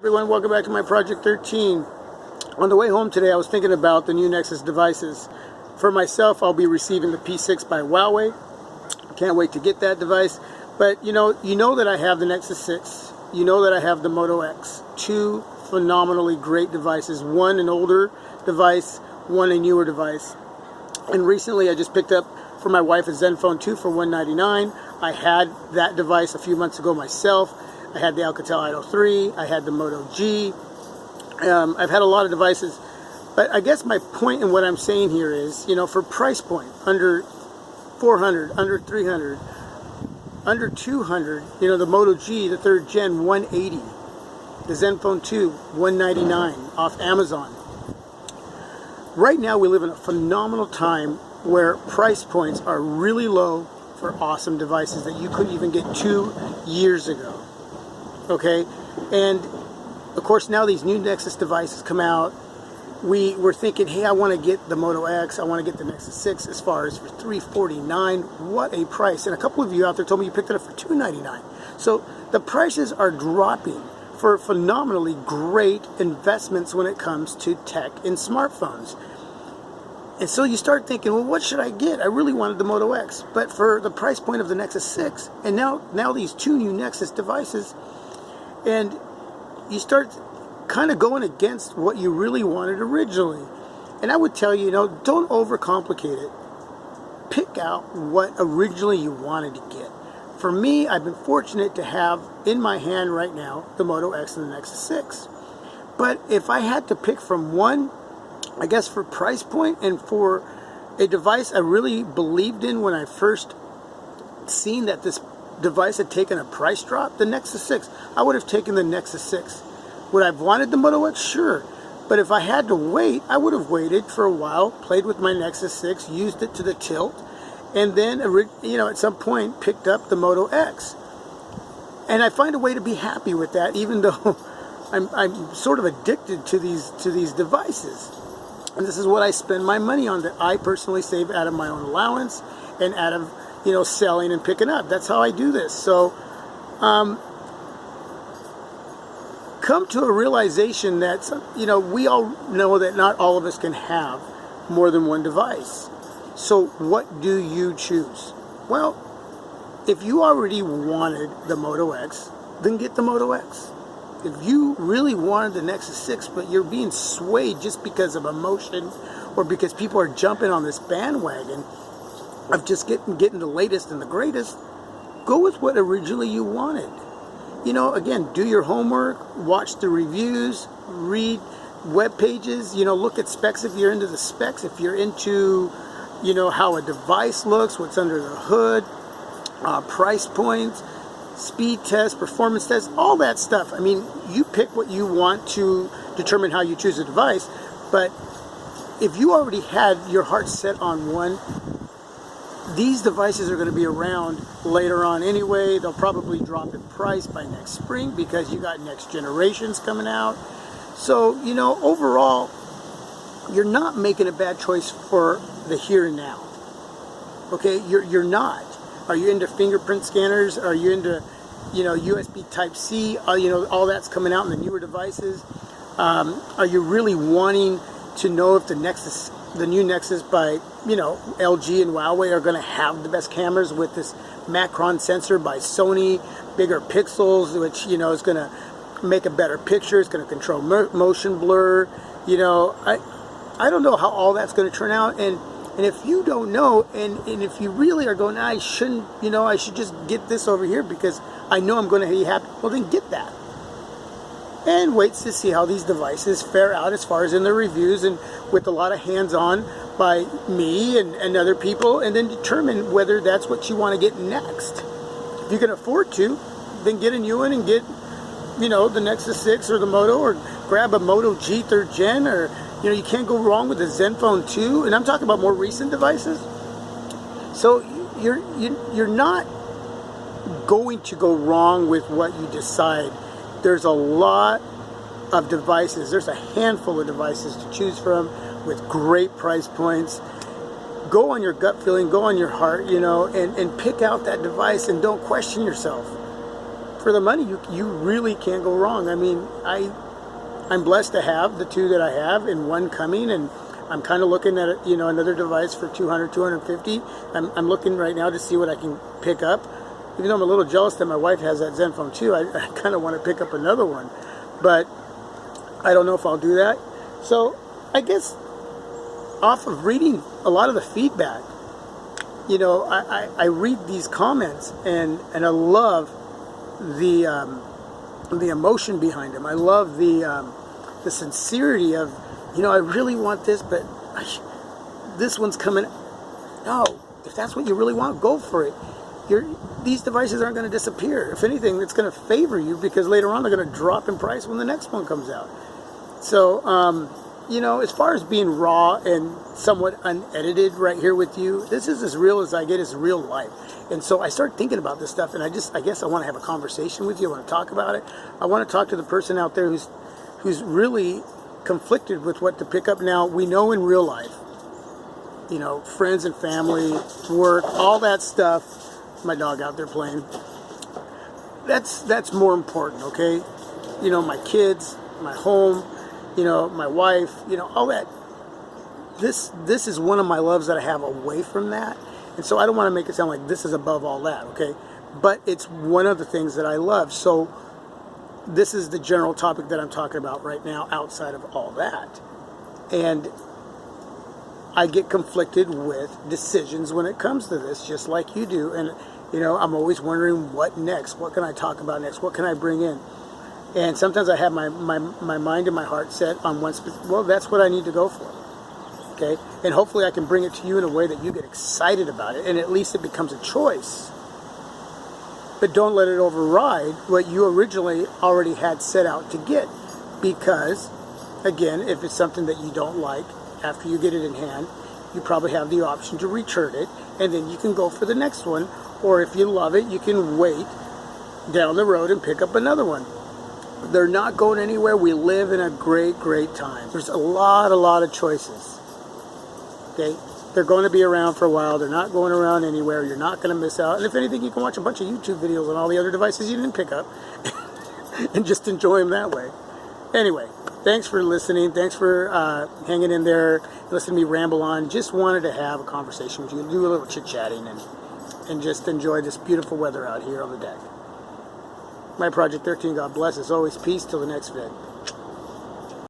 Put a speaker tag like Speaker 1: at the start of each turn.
Speaker 1: Everyone, welcome back to my Project 13. On the way home today, I was thinking about the new NEXUS devices. For myself, I'll be receiving the P6 by Huawei. Can't wait to get that device. But you know that I have the NEXUS 6. You know that I have the Moto X. Two phenomenally great devices. One an older device, one a newer device. And recently, I just picked up for my wife a Zenfone 2 for $199. I had that device a few months ago myself. I had the Alcatel Idol 3, I had the Moto G, I've had a lot of devices, but I guess my point in what I'm saying here is, for price point, under 400, under 300, under 200, the Moto G, the 3rd gen, 180, the Zenfone 2, 199 off Amazon. Right now we live in a phenomenal time where price points are really low for awesome devices that you couldn't even get 2 years ago. Okay, and of course now these new NEXUS devices come out. We're thinking, hey, I want to get the Moto X, I want to get the NEXUS 6 as far as for $349. What a price. And a couple of you out there told me you picked it up for $299. So the prices are dropping for phenomenally great investments when it comes to tech and smartphones. And so you start thinking, well, what should I get? I really wanted the Moto X, but for the price point of the NEXUS 6, and now these two new NEXUS devices, and you start kind of going against what you really wanted originally. And I would tell you, don't overcomplicate it. Pick out what originally you wanted to get. For me, I've been fortunate to have in my hand right now the Moto X and the NEXUS 6. But if I had to pick from one, I guess for price point and for a device I really believed in when I first seen that this device had taken a price drop, the NEXUS 6, I would have taken the NEXUS 6. Would I have wanted the Moto X? Sure. But if I had to wait, I would have waited for a while, played with my NEXUS 6, used it to the tilt, and then, at some point picked up the Moto X. And I find a way to be happy with that, even though I'm sort of addicted to these devices. And this is what I spend my money on, that I personally save out of my own allowance and out of selling and picking up. That's how I do this. So come to a realization that we all know that not all of us can have more than one device. So what do you choose? Well, if you already wanted the Moto X, then get the Moto X. If you really wanted the NEXUS 6, but you're being swayed just because of emotion or because people are jumping on this bandwagon of just getting the latest and the greatest, go with what originally you wanted. Again, do your homework, watch the reviews, read web pages, look at specs if you're into the specs, if you're into, how a device looks, what's under the hood, price points, speed tests, performance tests, all that stuff. I mean, you pick what you want to determine how you choose a device, but if you already had your heart set on one, these devices are going to be around later on anyway. They'll probably drop in price by next spring because you got next generations coming out. So, overall, you're not making a bad choice for the here and now. Okay, you're not. Are you into fingerprint scanners? Are you into, USB Type-C? All that's coming out in the newer devices. Are you really wanting to know if the new NEXUS by, LG and Huawei are going to have the best cameras with this Macron sensor by Sony, bigger pixels, which, is going to make a better picture. It's going to control motion blur. I don't know how all that's going to turn out. And if you don't know, and if you really are going, I shouldn't, I should just get this over here because I know I'm going to be happy, well, then get that. And wait to see how these devices fare out as far as in the reviews and with a lot of hands-on by me and other people, and then determine whether that's what you want to get next. If you can afford to, then get a new one and get, the NEXUS 6 or the Moto, or grab a Moto G 3rd gen, or, you can't go wrong with the Zenfone 2, and I'm talking about more recent devices. So you're not going to go wrong with what you decide. There's a lot of devices. There's a handful of devices to choose from with great price points. Go on your gut feeling, go on your heart, and pick out that device and don't question yourself. for the money, you really can't go wrong. I mean, I'm blessed to have the two that I have and one coming, and I'm kind of looking at, you know, another device for 200, 250. I'm looking right now to see what I can pick up. Even though I'm a little jealous that my wife has that Zenfone too, I kind of want to pick up another one. But I don't know if I'll do that. So I guess off of reading a lot of the feedback, you know, I read these comments and I love the emotion behind them. I love the sincerity of, you know, I really want this, but this one's coming. No, if that's what you really want, go for it. These devices aren't going to disappear. If anything, it's going to favor you because later on they're going to drop in price when the next one comes out. So, you know, as far as being raw and somewhat unedited right here with you, this is as real as I get. It's real life. And so I start thinking about this stuff, and I guess I want to have a conversation with you. I want to talk about it. I want to talk to the person out there who's really conflicted with what to pick up. Now, we know in real life, you know, friends and family, work, all that stuff. My dog out there playing. That's more important, okay? You know, my kids, my home, you know, my wife, you know, all that. This is one of my loves that I have away from that. And so I don't want to make it sound like this is above all that, okay? But it's one of the things that I love. So this is the general topic that I'm talking about right now outside of all that. And I get conflicted with decisions when it comes to this, just like you do. And, you know, I'm always wondering what next? What can I talk about next? What can I bring in? And sometimes I have my mind and my heart set on one specific, well, that's what I need to go for. Okay? And hopefully I can bring it to you in a way that you get excited about it, and at least it becomes a choice. But don't let it override what you originally already had set out to get. Because, again, if it's something that you don't like, after you get it in hand, you probably have the option to return it, and then you can go for the next one. Or if you love it, you can wait down the road and pick up another one. They're not going anywhere. We live in a great, great time. There's a lot of choices. Okay? They're going to be around for a while. They're not going around anywhere. You're not going to miss out. And if anything, you can watch a bunch of YouTube videos on all the other devices you didn't pick up and just enjoy them that way. Anyway, thanks for listening. Thanks for hanging in there, listening to me ramble on. Just wanted to have a conversation with you, do a little chit-chatting, and just enjoy this beautiful weather out here on the deck. My Project 13, God bless. As always, peace till the next vid.